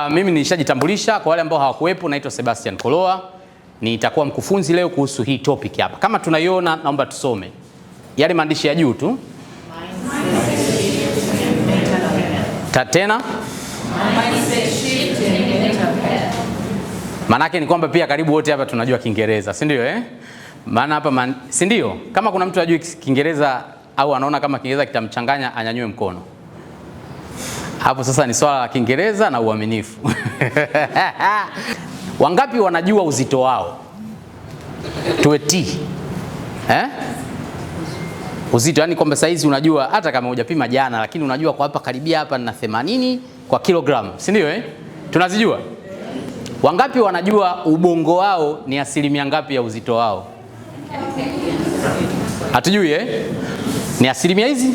Mimi nishajitambulisha kwa wale ambao hawakuwepo, naitwa Sebastian Koloa. Nitakuwa mkufunzi leo kuhusu hii topic hapa. Kama tunaiona, naomba tusome yale maandishi ya juu tu. Tena manake ni kwamba pia karibu wote hapa tunajua Kiingereza, si ndio Maana hapa si ndio? Kama kuna mtu ajui Kiingereza au anaona kama Kiingereza kitamchanganya, anyanyue mkono. Hapo sasa ni swala la Kiingereza na uaminifu. Wangapi wanajua uzito wao? Tuwe T. Uzito, yani kwamba saizi unajua hata kama hujapima jana, lakini unajua kwa hapa karibia hapa na 80 kwa kilogramu, si ndio Tunazijua? Wangapi wanajua ubongo wao ni asilimia ngapi ya uzito wao? Hatujui Ni asilimia hizi?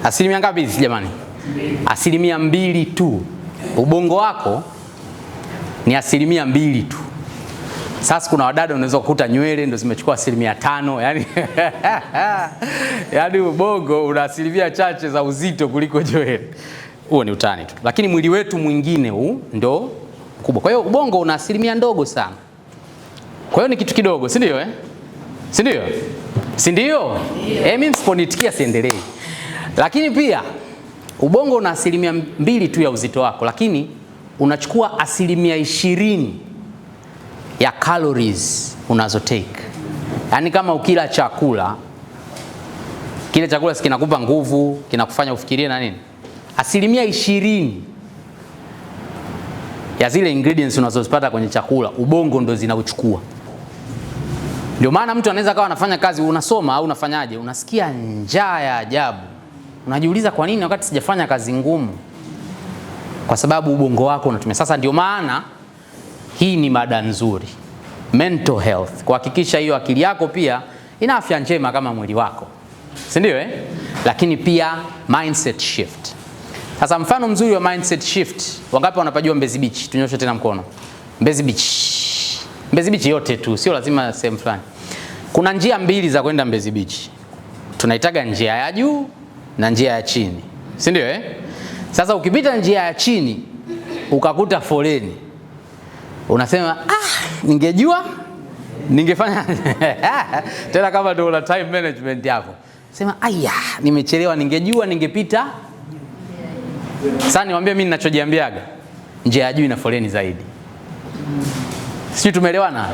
Asilimia ngapi hizi jamani? Asilimia 2 tu. Ubongo wako ni asilimia 2 tu. Sasa kuna wadada unaweza kukuta nywele ndio zimechukua asilimia 5, yani yani ubongo una asilimia chache za uzito kuliko nywele. Huo ni utani tu. Lakini mwili wetu mwingine huu ndo mkubwa. Kwa hiyo ubongo una asilimia ndogo sana. Kwa hiyo ni kitu kidogo, si ndio Si ndio? Si ndio? Mimi msiponitikia siendelee. Lakini pia ubongo una asilimia 2 tu ya uzito wako, lakini unachukua asilimia 20 ya calories unazo take. Yaani kama ukila chakula, kile chakula kinakupa nguvu, kinakufanya ufikirie na nini? Asilimia 20 ya zile ingredients unazozipata kwenye chakula, ubongo ndo zinauchukua. Ndio maana mtu anaweza kawa anafanya kazi, unasoma au unafanyaje, unasikia njaa ya ajabu. Unajiuliza kwa nini wakati sijafanya kazi ngumu? Kwa sababu ubongo wako unatumia. Sasa ndio maana hii ni mada nzuri. Mental health. Kuhakikisha hiyo akili yako pia ina afya njema kama mwili wako. Si ndio Lakini pia mindset shift. Sasa mfano mzuri wa mindset shift, wangapi wanapajua Mbezi Beach? Tunyoshe tena mkono. Mbezi Beach. Mbezi Beach yote tu, sio lazima sehemu fulani. Kuna njia mbili za kwenda Mbezi Beach. Tunaitaga njia ya juu na njia ya chini. Si ndio Sasa ukipita njia ya chini ukakuta foleni, unasema ningejua ningefanya tena kama ndio una time management hapo. Sema nimechelewa, ningejua ningepita. Sasa niwaambie mimi ninachojiambiaga, njia ya juu ina foleni zaidi. Sisi tumeelewana?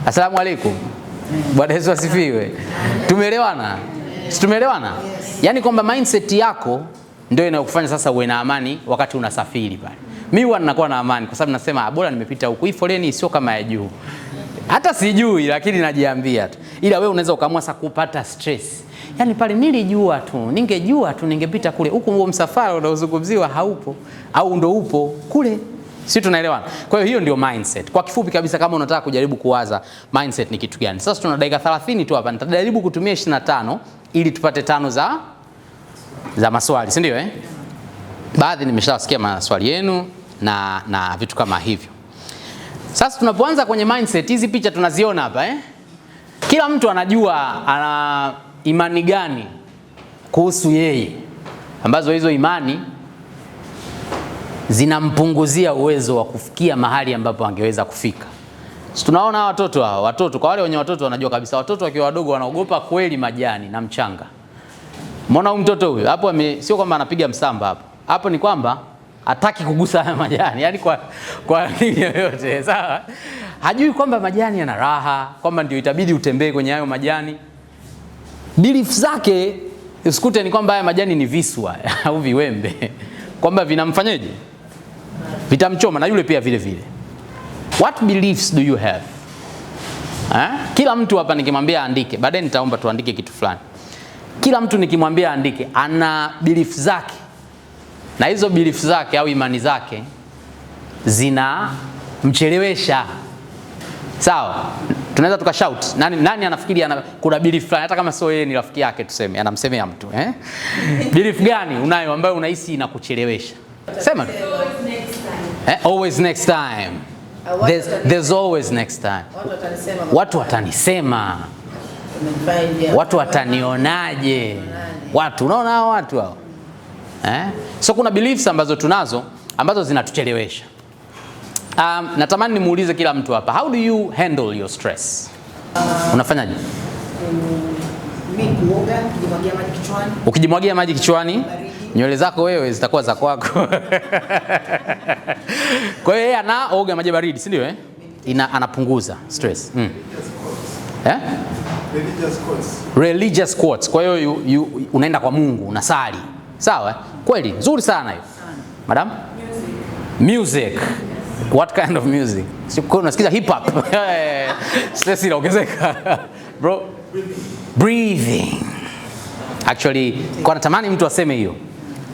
Asalamu alaykum. Bwana Yesu asifiwe. Tumeelewana? Si tumeelewana? Yaani kwamba mindset yako ndio inayokufanya sasa uwe na amani wakati unasafiri pale. Mimi huwa ninakuwa na amani kwa sababu nasema bora nimepita huku. Hii foleni sio kama ya juu. Hata sijui lakini najiambia tu. Ila wewe unaweza ukaamua sasa kupata stress. Yaani pale nilijua tu, ningejua tu ningepita kule. Huko huo msafara unaozungumziwa haupo au ndo upo kule. Sisi tunaelewana. Kwa hiyo ndio mindset. Kwa kifupi kabisa, kama unataka kujaribu kuwaza mindset ni kitu gani. Sasa tuna dakika 30 tu hapa. Nitajaribu kutumia 25 ili tupate 5 za maswali, si ndio Baadhi nimeshasikia maswali yenu na vitu kama hivyo. Sasa tunapoanza kwenye mindset, hizi picha tunaziona hapa Kila mtu anajua ana imani gani kuhusu yeye, ambazo hizo imani zinampunguzia uwezo wa kufikia mahali ambapo angeweza kufika. So, tunaona watoto, kwa wale wenye watoto wanajua kabisa watoto wakiwa wadogo wanaogopa kweli majani na mchanga. Mbona huyu mtoto huyu hapo sio kwamba anapiga msamba hapo. Hapo ni kwamba hataki kugusa haya majani. Yaani kwa nini yoyote. Sawa? Hajui kwamba majani yana raha, kwamba ndio itabidi utembee kwenye hayo majani. Belief zake usikute ni kwamba haya majani ni viswa au viwembe. Kwamba vinamfanyaje? Vitamchoma, na yule pia vile vile. What beliefs do you have? Kila mtu hapa nikimwambia andike, baadaye nitaomba tuandike kitu fulani. Kila mtu nikimwambia andike, ana belief zake. Na hizo belief zake au imani zake zina mchelewesha. Sawa? Tunaweza tukashout. Nani anafikiri kuna belief fulani, hata kama sio yeye ni rafiki yake tuseme, anamsemea mtu, Belief gani unayo ambayo unahisi inakuchelewesha? Sema tu. Always next time. There's always next time. Watu watanisema. Watu watanionaje? Watu, unaona hao watu hao? So kuna beliefs ambazo tunazo ambazo zinatuchelewesha. Natamani nimuulize kila mtu hapa, how do you handle your stress? Unafanyaje? Mimi kuoga, kujimwagia maji kichwani. Ukijimwagia maji kichwani, nywele zako wewe zitakuwa za kwako. Kwa hiyo yeye anaoga maji baridi, si ndio anapunguza stress. Religious quotes. Kwa hiyo unaenda kwa Mungu, unasali. Sawa? Kweli, nzuri sana hiyo. Madam? Music. What kind of music? Unasikiza hip hop. Stress inaongezeka. Bro, breathing. Actually, kwa natamani mtu aseme hiyo.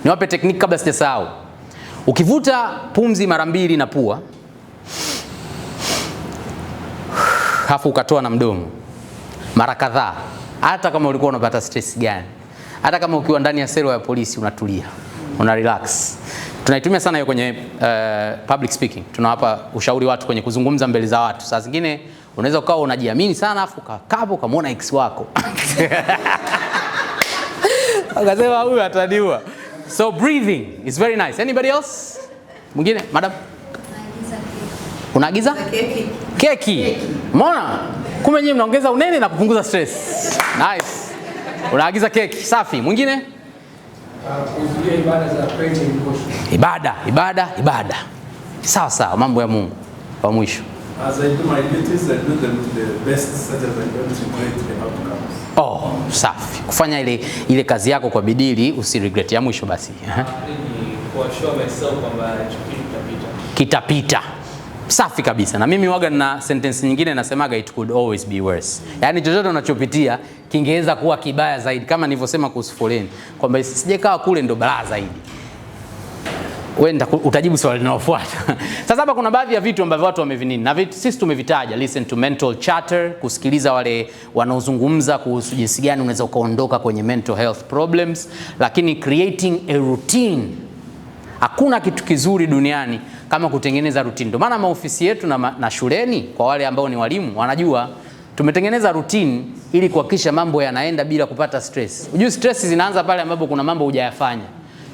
Niwape technique kabla sijasahau. Ukivuta pumzi mara 2 na pua, hafu ukatoa na mdomo mara kadhaa, hata kama ulikuwa unapata stress gani, hata kama ukiwa ndani ya selo ya polisi, unatulia, una relax. Tunaitumia sana hiyo kwenye public speaking. Tunawapa ushauri watu kwenye kuzungumza mbele za watu. Saa zingine unaweza ukawa unajiamini sana afu ukakaa ukamwona ex wako. Akasema huyu ataniua. So breathing is very nice. Anybody else? Mwingine, madam? Unaagiza keki. Keki. Umeona? Kumbe nyinyi mnaongeza unene na kupunguza stress. Nice. Unaagiza keki. Safi. Mwingine? Kuzuia ibada za praise and worship. Ibada. Sawa, mambo ya Mungu. Kwa mwisho. As I do my duties, I do them to the best such as I don't regret the outcomes. Safi. Kufanya ile kazi yako kwa bidii usiregret. Ya mwisho basi. Kuassure myself kwamba kitapita. Safi kabisa. Na mimi waga na sentence nyingine nasemaga it could always be worse. Yaani chochote unachopitia kingeweza kuwa kibaya zaidi, kama nilivyosema kuhusu foleni kwamba sijekaa kule ndo balaa zaidi. Wewe utajibu swali linalofuata. Sasa hapa kuna baadhi ya vitu ambavyo watu wamevinini na sisi tumevitaja: listen to mental chatter, kusikiliza wale wanaozungumza kuhusu jinsi gani unaweza ukaondoka kwenye mental health problems, lakini creating a routine. Hakuna kitu kizuri duniani kama kutengeneza routine. Ndio maana maofisi yetu na shuleni, kwa wale ambao ni walimu wanajua, tumetengeneza routine ili kuhakikisha mambo yanaenda bila kupata stress. Unajua stress zinaanza pale ambapo kuna mambo hujayafanya.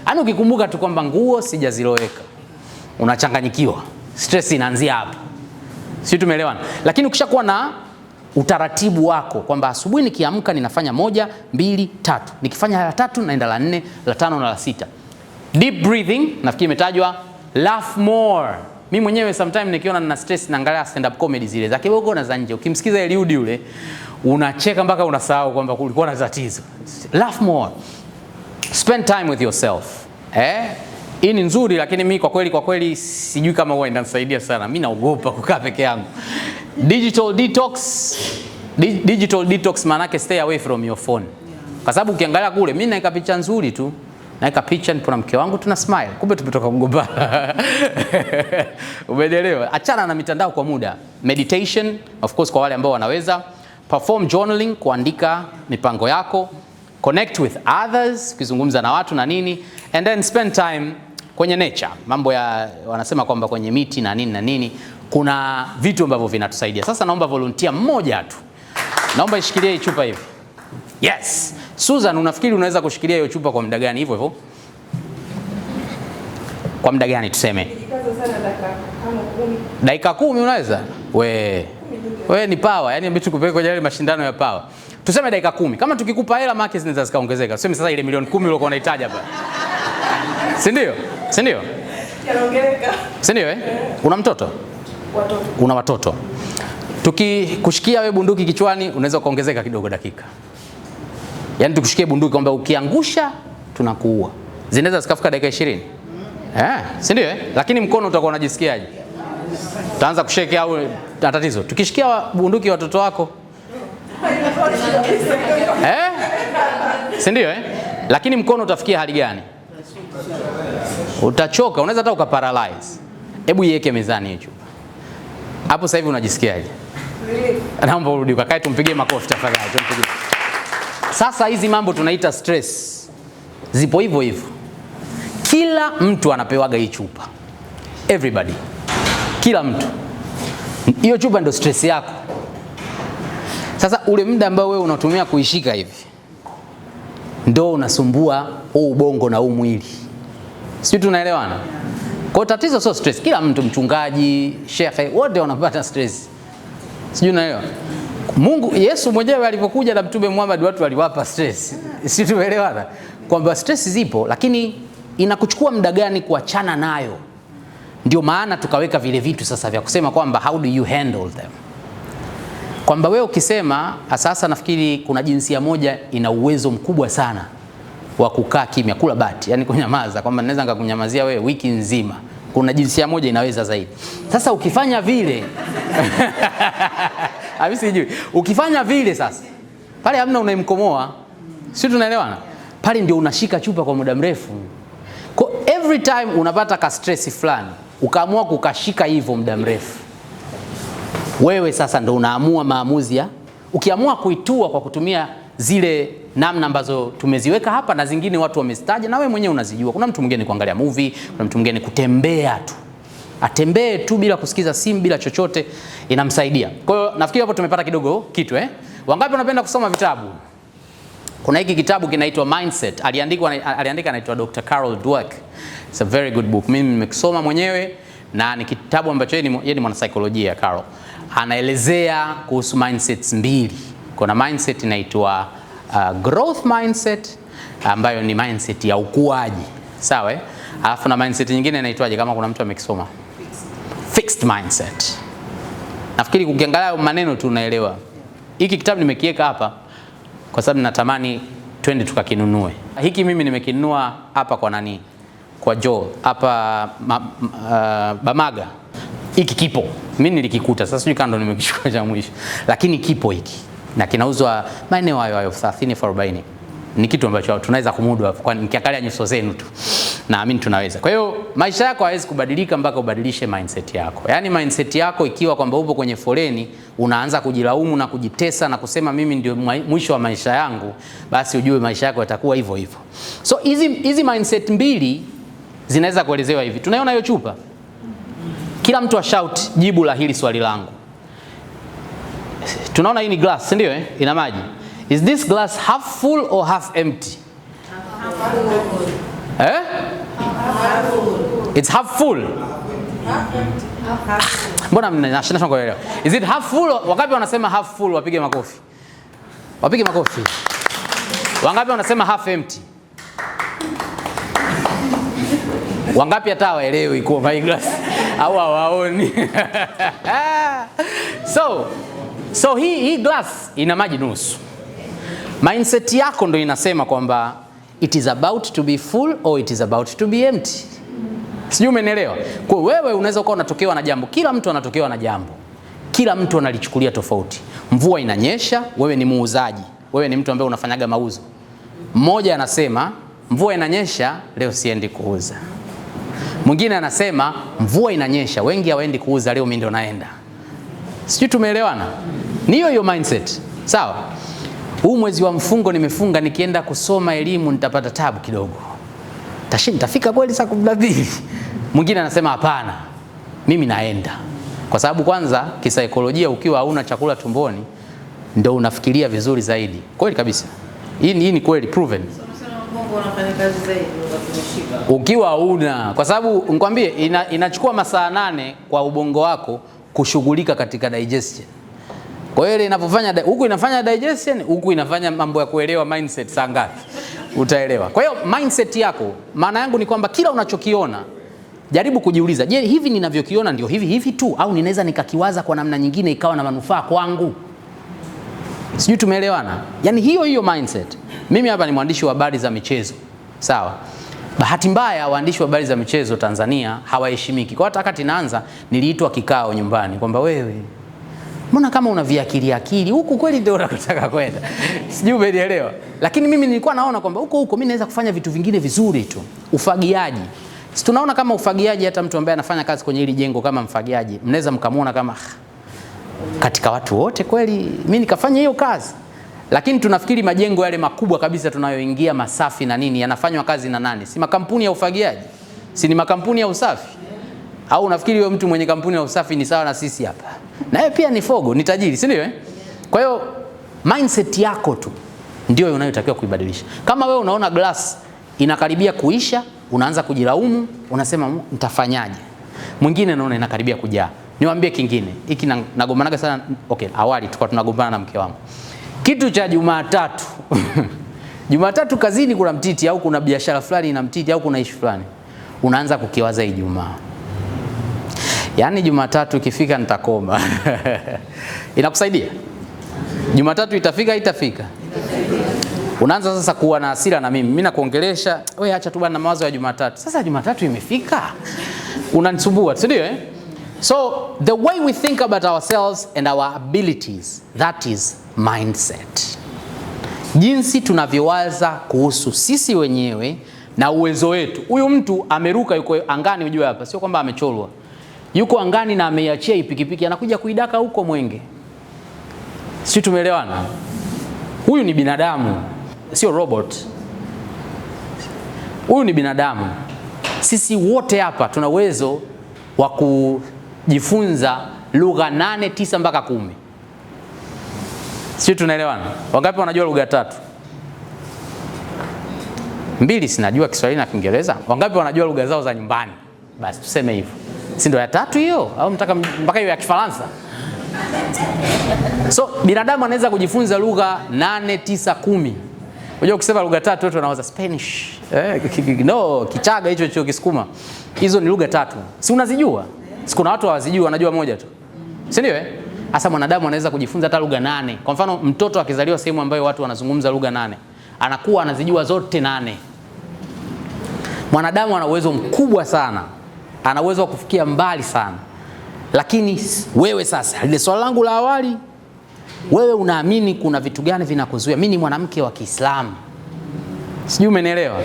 Yaani ukikumbuka tu kwamba nguo sijaziloweka, unachanganyikiwa. Stress inaanzia hapo. Sisi tumeelewana. Lakini ukishakuwa na utaratibu wako kwamba asubuhi nikiamka ninafanya 1, 2, 3. Nikifanya la 3 naenda la 4, la 5 na la 6. Deep breathing, nafikiri imetajwa. Laugh more. Mimi mwenyewe sometimes nikiona nina stress naangalia stand up comedy zile za Kibogo na za nje. Ukimsikiza Eliudi yule, unacheka mpaka unasahau kwamba kulikuwa na tatizo. Laugh more. Spend time with yourself. Hii ni nzuri, lakini mimi kwa kweli sijui kama huwa inanisaidia sana. Mimi naogopa kukaa peke yangu. Digital detox maana yake stay away from your phone. Kwa sababu ukiangalia kule, mimi naika picha nzuri tu. Naika picha nipo na mke wangu tuna smile. Kumbe tumetoka kugombana. Umeelewa? Achana na mitandao kwa muda. Meditation, of course kwa wale ambao wanaweza. Perform journaling, kuandika mipango yako. Connect with others, kuzungumza na watu na nini. And then spend time kwenye nature. Mambo ya wanasema kwamba kwenye miti na nini. Kuna vitu ambavyo vinatusaidia. Sasa naomba volunteer mmoja tu. Naomba ishikilie hii chupa hivi. Yes. Susan, unafikiri unaweza kushikilia hiyo chupa kwa muda gani hivyo? Kwa muda gani tuseme? Dakika 10 unaweza? We ni power, yani mbitu kupeleka kwenye ile mashindano ya power. Tuseme dakika 10. Kama tukikupa hela market zinaweza zikaongezeka. Tuseme sasa ile milioni 10 uliokuwa unahitaji hapa. Si ndio? Yanaongezeka. Si ndio Una mtoto? Watoto. Una watoto. Tukikushikia wewe bunduki kichwani unaweza kuongezeka kidogo dakika. Yaani tukushikie bunduki kwamba ukiangusha tunakuua. Zinaweza zikafika dakika 20. Si ndio Lakini mkono utakuwa unajisikiaje? Utaanza kushake au tatizo. Tukishikia bunduki watoto wako. Si ndio Lakini mkono utafikia hali gani? Utachoka, unaweza hata ukaparalyze. Hebu iweke mezani hiyo chupa. Hapo sasa hivi unajisikiaje? Naomba urudi ukakae tumpigie makofi tafadhali. Sasa hizi mambo tunaita stress. Zipo hivyo. Kila mtu anapewaga hii chupa. Everybody. Kila mtu. Hiyo chupa ndio stress yako. Sasa ule muda ambao wewe unatumia kuishika hivi ndio unasumbua ubongo na mwili. Sisi tunaelewana? Kwa tatizo sio stress. Kila mtu, mchungaji, shekhe, wote wanapata stress. Sijui naelewa. Mungu Yesu mwenyewe alipokuja na Mtume Muhammad watu waliwapa stress. Si tumeelewana? Kwamba stress zipo, lakini inakuchukua muda gani kuachana nayo? Ndio maana tukaweka vile vitu sasa vya kusema kwamba how do you handle them. Kwamba wewe ukisema sasa, nafikiri kuna jinsia moja ina uwezo mkubwa sana wa kukaa kimya, kula bati, yani kunyamaza, kwamba naweza nikakunyamazia wewe wiki nzima. Kuna jinsia moja inaweza zaidi. Sasa ukifanya vile sijui. Ukifanya vile sasa, pale hamna unayemkomoa. Sisi tunaelewana? Pale ndio unashika chupa kwa muda mrefu. Kwa every time unapata ka stress fulani, ukaamua kukashika hivyo muda mrefu, wewe sasa ndio unaamua maamuzi ya ukiamua kuitua kwa kutumia zile namna ambazo tumeziweka hapa na zingine watu wamestaja na wewe mwenyewe unazijua. Kuna mtu mwingine kuangalia movie, kuna mtu mwingine kutembea tu. Atembee tu bila kusikiza simu, bila chochote, inamsaidia. Kwa hiyo nafikiri hapo tumepata kidogo kitu Wangapi wanapenda kusoma vitabu? Kuna hiki kitabu kinaitwa Mindset. Aliandika anaitwa Dr. Carol Dweck. It's a very good book. Mimi nimekisoma mwenyewe na ni kitabu ambacho yeye ni mwanasaikolojia Carol. Anaelezea kuhusu mindsets mbili. Kuna mindset inaitwa growth mindset ambayo ni mindset ya ukuaji. Sawa? Alafu na mindset nyingine inaitwaje kama kuna mtu amekisoma? Fixed mindset. Nafikiri ukiangalia maneno tu unaelewa. Hiki kitabu nimekiweka hapa kwa sababu natamani twende tukakinunue. Hiki mimi nimekinunua hapa kwa nani? Kwa Joel hapa Bamaga. Hiki kipo. Mimi nilikikuta. Sasa sijui kando nimekishika cha mwisho. Lakini kipo hiki. Na kinauzwa maeneo hayo 30-40. Ni kitu ambacho tunaweza kumudu hapo kwa nikiangalia nyuso zenu tu. Naamini tunaweza. Kwa hiyo maisha yako hayawezi kubadilika mpaka ubadilishe mindset yako. Yaani mindset yako ikiwa kwamba upo kwenye foleni, unaanza kujilaumu na kujitesa na kusema mimi ndio mwisho wa maisha yangu, basi ujue maisha yako yatakuwa hivyo hivyo. So hizi mindset mbili zinaweza kuelezewa hivi. Tunaiona hiyo chupa. Kila mtu shout jibu la hili swali langu. Tunaona hii ni glass, ndio ina maji. Is this glass half full or half empty? Half full. Half full. It's half full. Mbona mnashindana kuelewa? Is it half full? Wangapi wanasema half full wapige makofi? Wapige makofi. Wangapi wanasema half empty? Wangapi hata waelewi kwa hii glass au hawaoni? So hii glass ina maji nusu. Mindset yako ndo inasema kwamba it is about to be full or it is about to be empty. Sijui umenielewa? Kwa wewe unaweza kuwa unatokewa na jambo. Kila mtu anatokewa na jambo. Kila mtu analichukulia tofauti. Mvua inanyesha, wewe ni muuzaji. Wewe ni mtu ambaye unafanyaga mauzo. Mmoja anasema mvua inanyesha, leo siendi kuuza. Mwingine anasema mvua inanyesha, wengi hawaendi kuuza, leo mimi ndo naenda. Sijui tumeelewana? Ni hiyo mindset. Sawa? Huu mwezi wa mfungo nimefunga, nikienda kusoma elimu nitapata tabu kidogo. Nitafika kweli saa 12. Mwingine anasema hapana, mimi naenda. Kwa sababu kwanza kisaikolojia ukiwa hauna chakula tumboni ndio unafikiria vizuri zaidi. Kweli kabisa. Hii ni kweli proven. Mungu anafanya kazi zaidi ukimshika. Ukiwa hauna, kwa sababu nikwambie inachukua masaa 8 kwa ubongo wako kushughulika katika digestion. Kwa hiyo ile inapofanya huku inafanya digestion, huku inafanya mambo ya kuelewa mindset saa ngapi. Utaelewa. Kwa hiyo mindset yako, maana yangu ni kwamba kila unachokiona jaribu kujiuliza, je, hivi ninavyokiona ndio hivi tu au ninaweza nikakiwaza kwa namna nyingine ikawa na manufaa kwangu? Sijui tumeelewana? Yaani hiyo mindset. Mimi hapa ni mwandishi wa habari za michezo. Sawa? Bahati mbaya waandishi wa habari za michezo Tanzania hawaheshimiki. Kwa hata wakati naanza niliitwa kikao nyumbani kwamba wewe mbona kama una viakili huku kweli ndio unataka kwenda. Sijui umenielewa. Lakini mimi nilikuwa naona kwamba huko mimi naweza kufanya vitu vingine vizuri tu. Ufagiaji. Si tunaona kama ufagiaji, hata mtu ambaye anafanya kazi kwenye hili jengo kama mfagiaji, mnaweza mkamuona kama katika watu wote kweli mimi nikafanya hiyo kazi. Lakini tunafikiri majengo yale makubwa kabisa tunayoingia masafi na nini yanafanywa kazi na nani? Si makampuni ya ufagiaji? Si ni makampuni ya usafi? Au unafikiri wewe mtu mwenye kampuni ya usafi ni sawa na sisi hapa? Na yeye pia ni fogo, ni tajiri, si ndio? Kwa hiyo mindset yako tu ndio unayotakiwa kuibadilisha. Kama wewe unaona glass inakaribia kuisha, unaanza kujilaumu, unasema nitafanyaje? Mwingine naona inakaribia kujaa. Niwaambie kingine, hiki nagombanaga sana. Okay, awali tulikuwa tunagombana na mke wangu. Kitu cha Jumatatu. Jumatatu kazini kuna mtiti au kuna biashara fulani ina mtiti au kuna issue fulani. Unaanza kukiwaza Ijumaa. Yaani Jumatatu ikifika nitakoma. Inakusaidia? Jumatatu itafika? Unaanza sasa kuwa na hasira na mimi nakuongelesha, wewe acha tu bwana mawazo ya Jumatatu. Sasa Jumatatu imefika. Unanisumbua, si ndio? So the way we think about ourselves and our abilities, that is mindset. Jinsi tunavyowaza kuhusu sisi wenyewe na uwezo wetu. Huyu mtu ameruka, yuko angani, unajua hapa, sio kwamba amecholwa. Yuko angani na ameiachia ipikipiki, anakuja kuidaka huko Mwenge. Sisi tumeelewana? Huyu ni binadamu, sio robot. Huyu ni binadamu. Sisi wote hapa tuna uwezo wa kujifunza lugha 8, 9 mpaka 10. Sisi tunaelewana? Wangapi wanajua lugha 3? 2 sinajua Kiswahili na Kiingereza. Wangapi wanajua lugha zao za nyumbani? Basi tuseme hivyo. Si ndio ya 3 hiyo? Au mtaka mpaka hiyo ya Kifaransa? So binadamu anaweza kujifunza lugha 8, 9, 10. Unajua ukisema lugha 3 watu wanawaza Spanish, no, Kichaga hicho Kisukuma. Hizo ni lugha 3. Si unazijua? Si kuna watu hawazijui, wanajua moja tu. Si ndio Hasa mwanadamu anaweza kujifunza hata lugha 8. Kwa mfano mtoto akizaliwa sehemu ambayo watu wanazungumza lugha 8, anakuwa anazijua zote 8. Mwanadamu ana uwezo mkubwa sana. Ana uwezo wa kufikia mbali sana. Lakini wewe sasa, ile swali langu la awali, wewe unaamini kuna vitu gani vinakuzuia? Mimi ni mwanamke wa Kiislamu. Sijui umenielewa?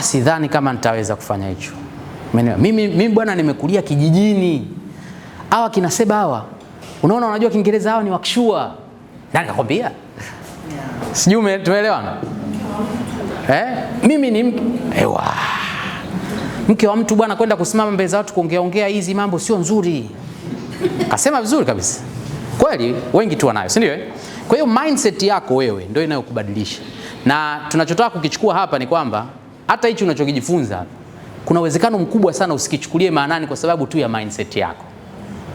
Sidhani kama nitaweza kufanya hicho. Mimi bwana nimekulia kijijini. Hawa kinaseba hawa. Unaona unajua Kiingereza hawa ni wakishua. Nani kakwambia? Sijui tumeelewana? Mimi ni mke wa mtu bwana, kwenda kusimama mbele za watu kuongea hizi mambo sio nzuri. Kasema vizuri kabisa. Kweli wengi tu wanayo, si ndio? Kwa hiyo mindset yako wewe ndio inayokubadilisha. Na tunachotaka kukichukua hapa ni kwamba hata hicho unachokijifunza kuna uwezekano mkubwa sana usikichukulie maanani kwa sababu tu ya mindset yako.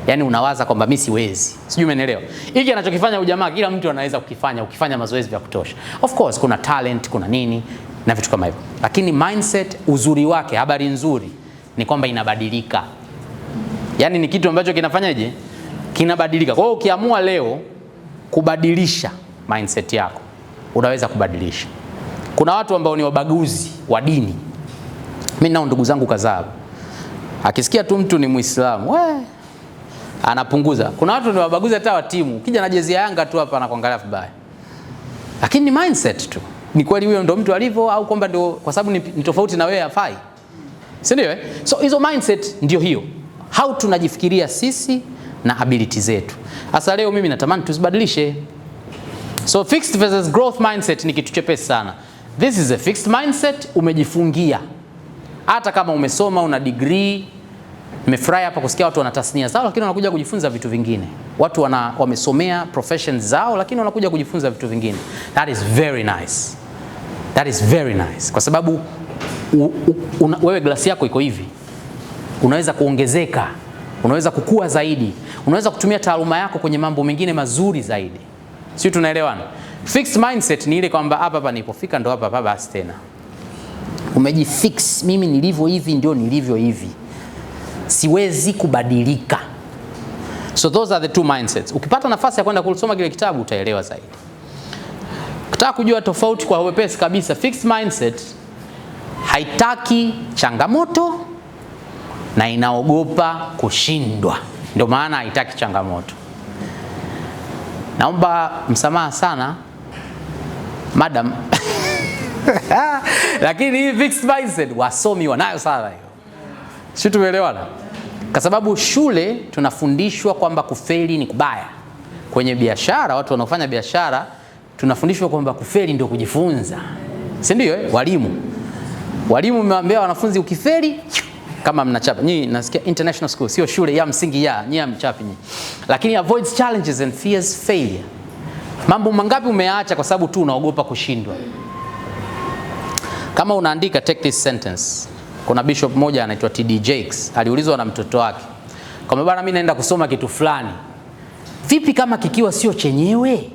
Yaani unawaza kwamba mimi siwezi. Sijui umeelewa? Hiki anachokifanya ujamaa kila mtu anaweza kukifanya ukifanya mazoezi vya kutosha. Of course kuna talent, kuna nini na vitu kama hivyo. Lakini mindset, uzuri wake, habari nzuri ni kwamba inabadilika. Yaani ni kitu ambacho kinafanyaje? Kinabadilika. Kwa hiyo ukiamua leo kubadilisha mindset yako, unaweza kubadilisha. Kuna watu ambao ni wabaguzi wa dini. Mimi nao ndugu zangu kadhaa. Akisikia tu mtu ni Muislamu, anapunguza. Kuna watu ni wabaguzi hata wa timu. Ukija na jezi ya Yanga tu hapa anakuangalia vibaya. Lakini ni mindset tu. Ni kweli huyo ndo mtu alivyo au kwamba ndio kwa sababu ni tofauti na wewe hafai? Si ndio? So hizo mindset ndio hiyo. How tunajifikiria sisi na ability zetu. Sasa leo mimi natamani tuzibadilishe. So fixed versus growth mindset ni kitu chepesi sana. This is a fixed mindset, umejifungia. Hata kama umesoma, una degree, nimefurahi hapa kusikia watu wana tasnia zao lakini wanakuja kujifunza vitu vingine. Watu wamesomea professions zao lakini wanakuja kujifunza vitu vingine. That is very nice. That is very nice. Kwa sababu wewe glasi yako iko hivi. Unaweza kuongezeka, unaweza kukua zaidi, unaweza kutumia taaluma yako kwenye mambo mengine mazuri zaidi. Sisi tunaelewana? Fixed mindset ni ile kwamba hapa nilipofika ndo hapa basi tena. Umejifix, mimi nilivyo hivi ndio nilivyo hivi. Siwezi kubadilika. So those are the two mindsets. Ukipata nafasi ya kwenda kusoma kile kitabu utaelewa zaidi. Ukitaka kujua tofauti kwa wepesi kabisa, fixed mindset haitaki changamoto na inaogopa kushindwa. Ndio maana haitaki changamoto. Naomba msamaha sana madam. Lakini hii fixed mindset wasomi wanayo sana hiyo. Sisi tumeelewana? Kwa sababu shule tunafundishwa kwamba kufeli ni kubaya. Kwenye biashara, watu wanaofanya biashara tunafundishwa kwamba kufeli ndio kujifunza. Si ndio Walimu mmewaambia wanafunzi ukifeli kama mnachapa. Nyinyi nasikia international school sio shule ya msingi nyinyi mchapi nyinyi. Lakini avoids challenges and fears failure. Mambo mangapi umeacha kwa sababu tu unaogopa kushindwa? Kama unaandika, take this sentence. Kuna bishop mmoja anaitwa TD Jakes, aliulizwa na mtoto wake, kama bwana mimi naenda kusoma kitu fulani, vipi kama kikiwa sio chenyewe?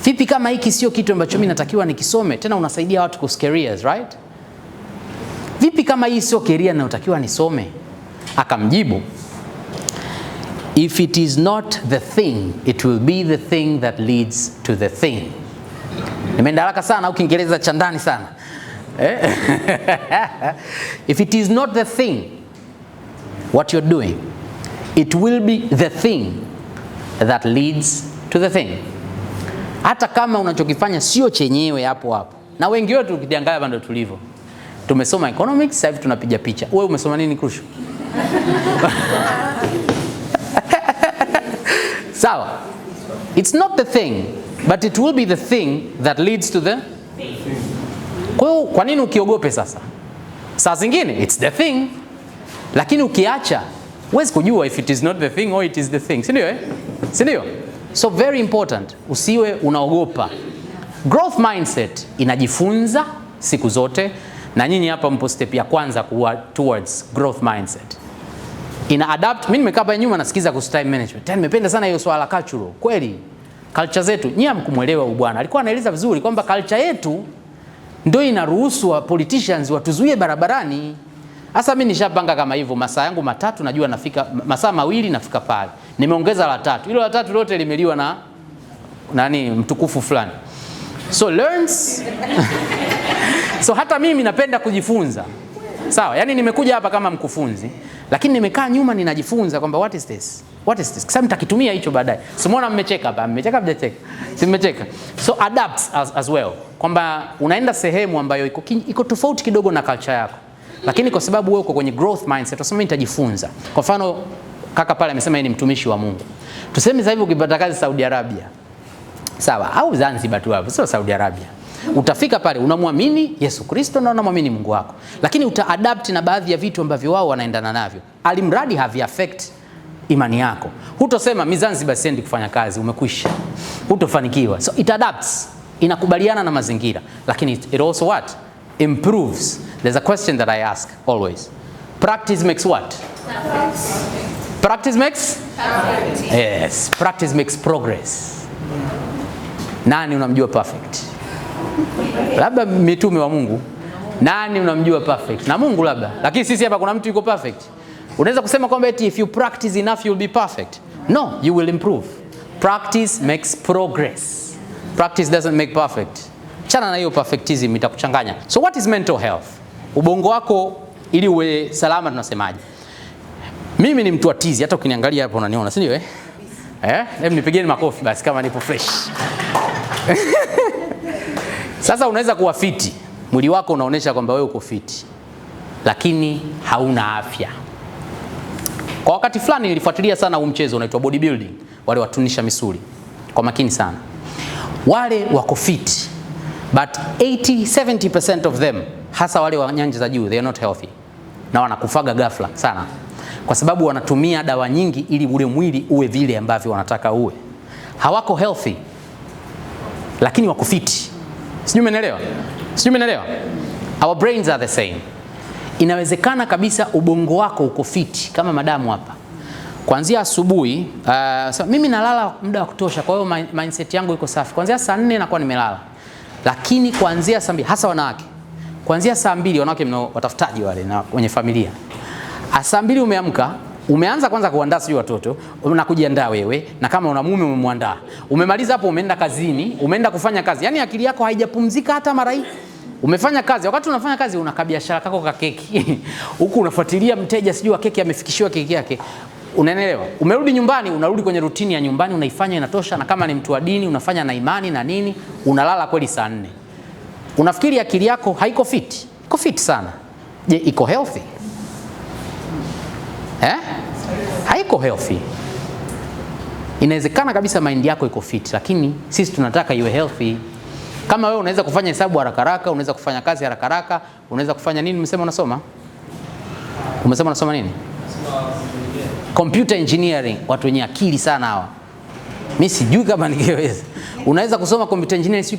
Vipi kama hiki sio kitu ambacho mimi natakiwa nikisome? Tena unasaidia watu ku careers, right? Vipi kama hii sio career ninayotakiwa nisome? Akamjibu, if it is not the thing, it will be the thing that leads to the thing. Nimeenda haraka sana au Kiingereza cha ndani sana. If it is not the thing what you're doing, it will be the thing that leads to the thing. Hata kama unachokifanya sio chenyewe hapo hapo. Na wengi wetu ukiangalia bado tulivyo. Tumesoma economics, sasa hivi tunapiga picha. Wewe umesoma nini Krushu? Sawa. It's not the thing, but it will be the thing that leads to the thing. Kwa nini ukiogope sasa? Saa zingine it's the thing. Lakini ukiacha, huwezi kujua if it is not the thing or it is the thing. Si ndio eh? Si ndio? So very important, usiwe unaogopa. Growth mindset inajifunza siku zote, na nyinyi hapa mpo step ya kwanza towards growth mindset. Ina adapt. Mimi nimekaa hapa nyuma nasikiza kuhusu time management. Tena nimependa sana hiyo swala cultural. Kweli culture zetu, nyinyi hamkumuelewa huyu bwana. Alikuwa anaeleza vizuri kwamba culture yetu ndio inaruhusu wa politicians watuzuie barabarani. Sasa mimi nishapanga kama hivyo, masaa yangu 3 najua nafika, masaa 2 nafika pale. Nimeongeza la 3. Hilo la 3 lote limeliwa na nani mtukufu fulani. So learns. So hata mimi napenda kujifunza. Sawa, yani nimekuja hapa kama mkufunzi, lakini nimekaa nyuma ninajifunza kwamba what is this? What is this? Kisa mtakitumia hicho baadaye. Simuona mmecheka hapa, mmecheka mjacheka. Si mmecheka. So adapt as well. Kwamba unaenda sehemu ambayo iko tofauti kidogo na culture yako. Lakini kwa sababu wewe uko kwenye growth mindset, unasema nitajifunza. Kwa mfano kaka pale amesema yeye ni mtumishi wa Mungu. Tuseme sasa hivi ukipata kazi Saudi Arabia. Sawa, au Zanzibar tu hapo, sio Saudi Arabia. Utafika pale unamwamini Yesu Kristo na unamwamini Mungu wako. Lakini utaadapt na baadhi ya vitu ambavyo wao wanaendana navyo. Alimradi have affect imani yako. Hutosema mimi Zanzibar siendi kufanya kazi, umekwisha. Hutofanikiwa. So it adapts, inakubaliana na mazingira. Lakini it also what? Improves. There's a question that I ask always. Practice makes what? Practice makes? Yes, practice makes progress. Nani unamjua perfect? Labda mitume wa Mungu. Nani unamjua perfect? Na Mungu labda. Lakini sisi hapa kuna mtu yuko perfect. Unaweza kusema kwamba eti if you practice enough you'll be perfect. No, you will improve. Practice makes progress. Practice doesn't make perfect. Chana na hiyo perfectism, itakuchanganya. So what is mental health? Ubongo wako ili uwe salama tunasemaje? Mimi ni mtu atizi, hata ukiniangalia hapo unaniona, si ndio eh? Hebu nipigeni makofi basi kama nipo fresh. Sasa unaweza kuwa fiti. Mwili wako unaonesha kwamba wewe uko fiti. Lakini hauna afya. Kwa wakati fulani nilifuatilia sana huu mchezo unaitwa bodybuilding, wale watunisha misuli. Kwa makini sana. Wale wako fit, but 80-70% of them, hasa wale wa nyanja za juu, they are not healthy. Na wanakufaga ghafla sana. Kwa sababu wanatumia dawa nyingi ili ule mwili uwe vile ambavyo wanataka uwe. Hawako healthy, lakini wako fit. Sijui umeelewa? Sijui umeelewa? Our brains are the same. Inawezekana kabisa ubongo wako uko fit kama madamu hapa. Kuanzia asubuhi, mimi nalala muda wa kutosha, kwa hiyo mindset yangu iko safi. Kuanzia saa 4 nakuwa nimelala. Lakini kuanzia saa 2, hasa wanawake. Kuanzia saa 2 wanawake mnao watafutaji wale na kwenye familia. Saa 2 umeamka, umeanza kwanza kuandaa sio watoto, unakujiandaa wewe, na kama una mume umemwandaa. Umemaliza hapo umeenda kazini, umeenda kufanya kazi. Yaani akili yako haijapumzika hata mara hii. Umefanya kazi, wakati unafanya kazi una kabiashara kako ka keki. Huku unafuatilia mteja sijui wa keki amefikishiwa keki yake. Unaelewa? Umerudi nyumbani, unarudi kwenye rutini ya nyumbani, unaifanya inatosha, na kama ni mtu wa dini unafanya na imani na nini, unalala kweli saa 4. Unafikiri akili yako haiko fit? Iko fit sana. Je, iko healthy? Haiko healthy. Inawezekana kabisa mind yako iko fit, lakini sisi tunataka iwe healthy. Kama wewe unaweza kufanya hesabu haraka haraka, unaweza kufanya kazi haraka haraka, unaweza kufanya nini? Umesema unasoma? Umesema unasoma nini? Computer engineering, watu wenye akili sana hawa. Mimi sijui kama ningeweza. Unaweza kusoma computer engineering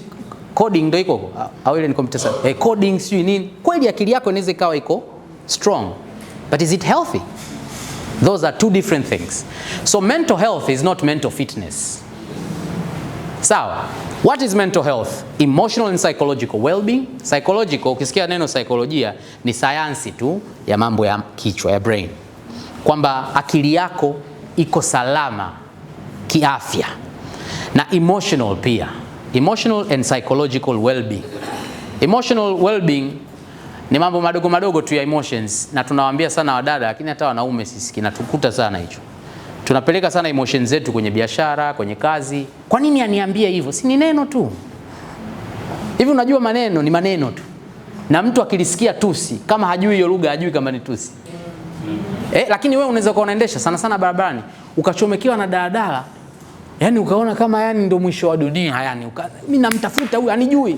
coding ndio iko au ile ni computer science, coding sio nini. Kweli akili yako inaweza ikawa iko strong, but is it healthy? Those are two different things. So mental health is not mental fitness. Sawa. What is mental health? Emotional and psychological well-being. Psychological, ukisikia neno saikolojia ni sayansi tu ya mambo ya kichwa, ya brain, kwamba akili yako iko salama kiafya. Na emotional pia, emotional and psychological well-being. Emotional well-being ni mambo madogo madogo tu ya emotions, na tunawaambia sana wadada, lakini hata wanaume sisi kinatukuta sana hicho. Tunapeleka sana emotions zetu kwenye biashara, kwenye kazi. Kwa nini aniambie hivyo? Si ni neno tu. Hivi unajua maneno ni maneno tu. Na mtu akilisikia tusi, kama hajui hiyo lugha, hajui kama ni tusi. Lakini wewe unaweza kuwa unaendesha sana sana barabarani, ukachomekiwa na daladala, yani ukaona kama yani ndio mwisho wa dunia, yani mimi namtafuta huyu anijui.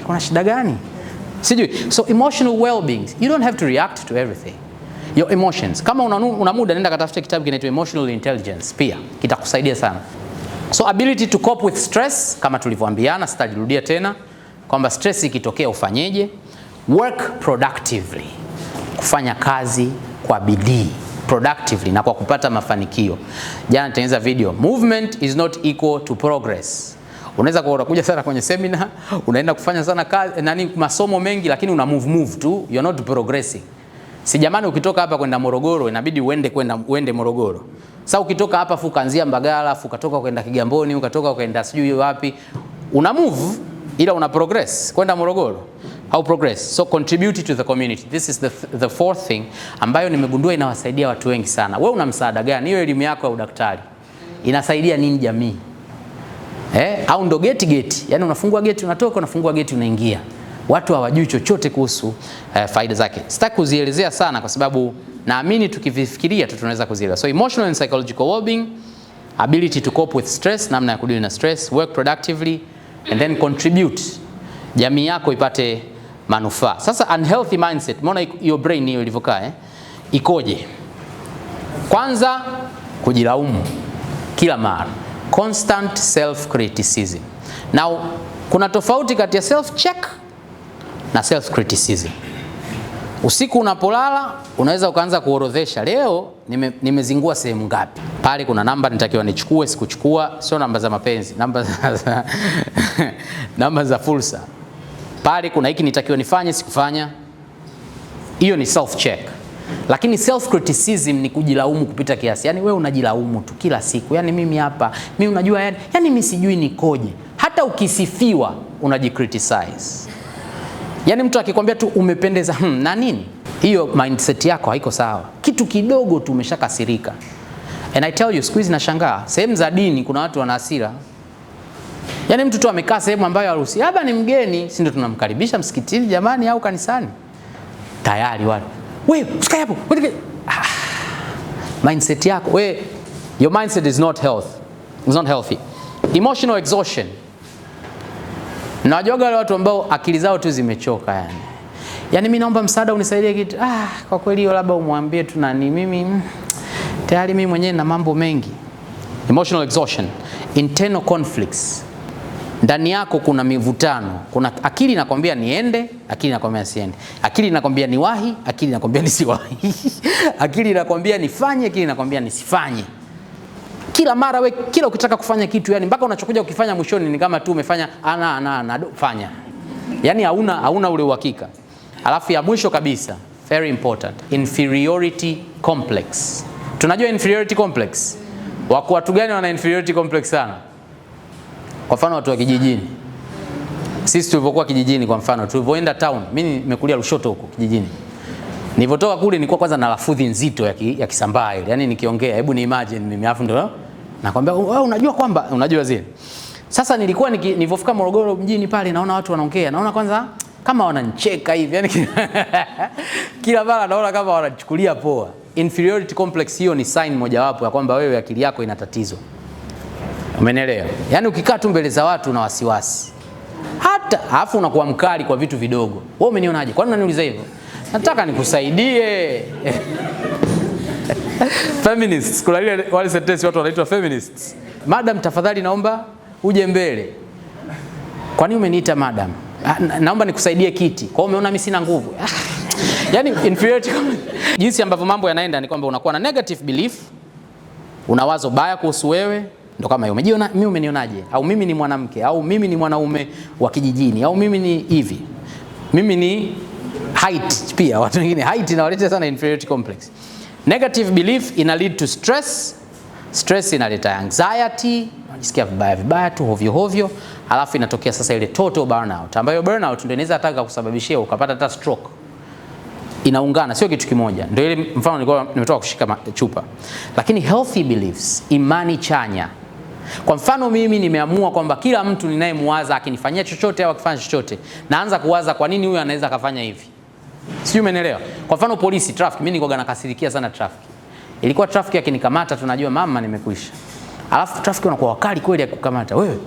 Kuna shida gani? Sijui. So emotional well-being, you don't have to react to everything. Your emotions. Kama una muda nenda katafute kitabu kinaitwa Emotional Intelligence, pia kitakusaidia sana. So ability to cope with stress, kama tulivyoambiana, sitajirudia tena, kwamba stress ikitokea ufanyeje. Work productively, kufanya kazi kwa bidii productively na kwa kupata mafanikio. Jana nitengeneza video, movement is not equal to progress. Unaweza kuja sana kwenye seminar, unaenda kufanya sana kazi, masomo mengi, lakini una move tu, you're not progressing. Si jamani, ukitoka hapa kwenda Morogoro inabidi uende Morogoro. Sasa ukitoka hapa ukaanzia Mbagala, ukatoka kwenda Kigamboni, ukatoka kwenda sijui wapi, una move ila una progress kwenda Morogoro. How progress? So contribute to the community. This is the fourth thing ambayo nimegundua inawasaidia watu wengi sana. Wewe una msaada gani? Hiyo elimu yako ya udaktari inasaidia nini jamii? Au ndo gate, yani unafungua gate unatoka, unafungua gate unaingia. Watu hawajui chochote kuhusu faida zake. Sitaki kuzielezea sana kwa sababu naamini tukivifikiria tu tunaweza kuzielewa. So emotional and psychological well-being, ability to cope with stress, namna ya kudeal na stress, work productively and then contribute. Jamii yako ipate manufaa. Sasa unhealthy mindset, umeona your brain hiyo ilivyokaa ikoje? Kwanza kujilaumu kila mara. Constant self criticism. Now kuna tofauti kati ya self check na self criticism. Usiku unapolala unaweza ukaanza kuorodhesha, leo nimezingua sehemu ngapi? Pale kuna namba nitakiwa nichukue, sikuchukua, sio namba za mapenzi, namba za fursa. Pale kuna hiki nitakiwa nifanye, sikufanya. Hiyo ni self check. Lakini self criticism ni kujilaumu kupita kiasi. Yani wewe unajilaumu tu kila siku. Yani mimi hapa, mimi unajua yani mimi sijui nikoje. Hata ukisifiwa unajicriticize. Yani mtu akikwambia tu umependeza, na nini? Hiyo mindset yako haiko sawa. Kitu kidogo tu umeshakasirika. And I tell you, siku hizi nashangaa, sehemu za dini kuna watu wana hasira. Yani mtu tu amekaa sehemu ambayo haruhusi, labda ni mgeni, si ndio tunamkaribisha msikitini jamani au kanisani. Tayari watu, wewe usikae hapo. Mindset yako, your mindset is not healthy. Emotional exhaustion. Na wajoga wale watu ambao akili zao tu zimechoka yani. Yani mimi naomba msaada unisaidie kitu. Kwa kweli hiyo labda umwambie tu nani, mimi tayari mimi mwenyewe na mambo mengi. Emotional exhaustion, internal conflicts. Ndani yako kuna mivutano. Kuna akili inakwambia niende, akili inakwambia siende. Akili inakwambia niwahi, akili inakwambia nisiwahi. Akili inakwambia nifanye, akili inakwambia nisifanye. Kila mara kila ukitaka kufanya kitu yani mpaka unachokuja ukifanya mwishoni ni kama tu umefanya fanya. Yani hauna ule uhakika. Alafu ya mwisho kabisa, very important, inferiority complex. Tunajua inferiority complex? Watu gani wana inferiority complex sana? Kwa mfano watu wa kijijini. Sisi tulipokuwa kijijini kwa mfano, tulipoenda town, mimi nimekulia Lushoto huko kijijini. Nilipotoka kule nilikuwa kwanza na lafudhi nzito ya Kisambaa ile. Yaani nikiongea, hebu ni imagine mimi afu ndio nakwambia wewe unajua kwamba unajua zile. Sasa nilipofika Morogoro mjini pale naona watu wanaongea. Naona kwanza kama wananicheka hivi. Yaani kila mara naona kama wanachukulia poa. Inferiority complex hiyo ni sign mojawapo ya kwamba wewe akili yako ina tatizo. Umenielewa? Yaani ukikaa tu mbele za watu una wasiwasi. Hata afu unakuwa mkali kwa vitu vidogo. Wewe umenionaje? Kwa nini unaniuliza hivyo? Nataka nikusaidie. Feminists, kuna wale sentensi watu wanaitwa feminists. Madam tafadhali naomba uje mbele. Kwa nini umeniita madam? Naomba nikusaidie kiti. Kwa hiyo umeona mimi sina nguvu. Yaani inferiority complex. Jinsi ambavyo mambo yanaenda ni kwamba unakuwa na negative belief, una wazo baya kuhusu wewe, ndo kama hiyo. Umejiona mimi umenionaje? Au mimi ni mwanamke, au mimi ni mwanaume wa kijijini, au mimi ni hivi. Mimi ni height pia. Watu wengine height inawaletea sana inferiority complex. Negative belief ina lead to stress. Stress inaleta anxiety, unajisikia vibaya tu hovyo, alafu inatokea sasa ile total burnout, ambayo burnout ndio inaweza hata kusababishia ukapata hata stroke. Inaungana, sio kitu kimoja. Ndio ile mfano nilikuwa nimetoka kushika chupa. Lakini healthy beliefs, imani chanya. Kwa mfano mimi nimeamua kwamba kila mtu ninayemwaza akinifanyia chochote au akifanya chochote, naanza kuwaza kwa nini huyu anaweza kafanya hivi. Sio, umeelewa? Kwa mfano polisi, traffic, mimi nilikuwa nakasirikia sana traffic. Ilikuwa traffic akinikamata tunajua mama nimekuisha. Alafu traffic wanakuwa wakali kweli ya kukamata. Wewe,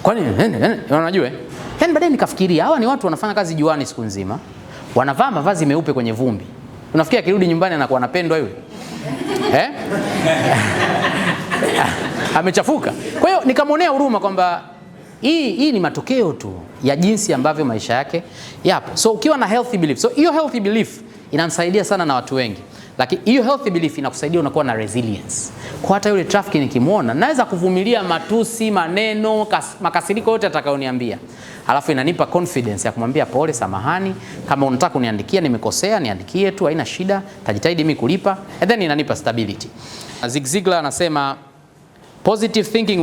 kwa nini? Unajua? Yaani baadaye nikafikiria hawa ni watu wanafanya kazi juani siku nzima. Wanavaa mavazi meupe kwenye vumbi. Unafikia akirudi nyumbani anakuwa anapendwa yule? Amechafuka. Kwa hiyo nikamwonea huruma kwamba hii ni matokeo tu ya jinsi ambavyo maisha yake yapo. So ukiwa na healthy belief. So hiyo healthy belief inanisaidia sana na watu wengi. Lakini hiyo healthy belief inakusaidia unakuwa na resilience. Kwa hata yule traffic nikimuona naweza kuvumilia matusi, maneno, makasiriko yote atakayoniambia. Alafu inanipa confidence ya kumwambia pole, samahani, kama unataka kuniandikia nimekosea, niandikie tu, haina shida, tajitahidi mimi kulipa. And then inanipa stability. Zig Ziglar anasema positive thinking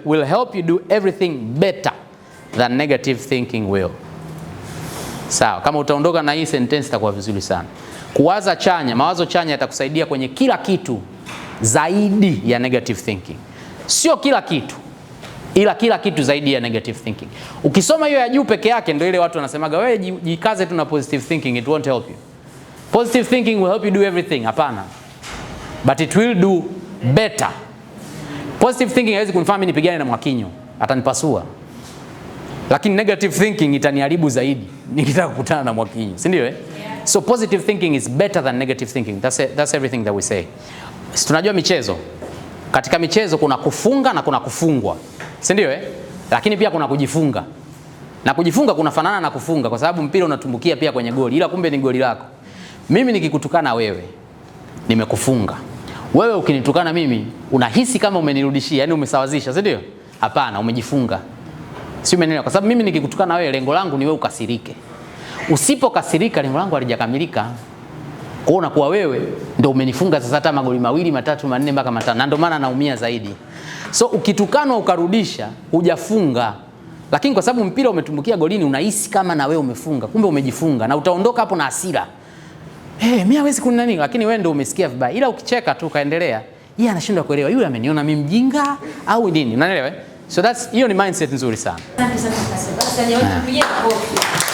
will help you do everything better than negative thinking will. Sawa, kama utaondoka na hii sentence itakuwa vizuri sana. Kuwaza chanya, mawazo chanya yatakusaidia kwenye kila kitu zaidi ya negative thinking. Sio kila kitu, ila kila kitu zaidi ya negative thinking. Ukisoma hiyo ya juu peke yake ndio ile watu wanasemaga wewe jikaze tu na positive thinking, it won't help you. Positive thinking will help you do everything. Hapana. But it will do better. Positive thinking haiwezi kunifanya mimi nipigane na Mwakinyo, atanipasua. Lakini negative thinking itaniharibu zaidi nikitaka kukutana na Mwakinyo, si ndio? So positive thinking is better than negative thinking. That's everything that we say. Tunajua michezo. Katika michezo kuna kufunga na kuna kufungwa. Si ndio? Lakini pia kuna kujifunga. Na kujifunga kunafanana na kufunga kwa sababu mpira unatumbukia pia kwenye goli, ila kumbe ni goli lako. Mimi nikikutukana wewe, nimekufunga. Wewe ukinitukana mimi, unahisi kama umenirudishia, yani umesawazisha, si ndio? Hapana, umejifunga. Si umeelewa? Kwa sababu mimi nikikutukana wewe, lengo langu ni wewe ukasirike. Usipokasirika lengo langu halijakamilika. Kwa hiyo unakuwa wewe ndio umenifunga sasa hata magoli 2, 3, 4 mpaka 5. Na ndio maana naumia zaidi. So ukitukanwa ukarudisha, hujafunga. Lakini kwa sababu mpira umetumbukia golini unahisi kama na wewe umefunga. Kumbe umejifunga na utaondoka hapo na hasira. Mimi hawezi kuni nani, lakini wewe ndio umesikia vibaya. Ila ukicheka tu kaendelea, yeye anashindwa kuelewa yule ameniona mimi mjinga au nini. Unaelewa? So hiyo ni mindset nzuri sana. Asante sana. Basi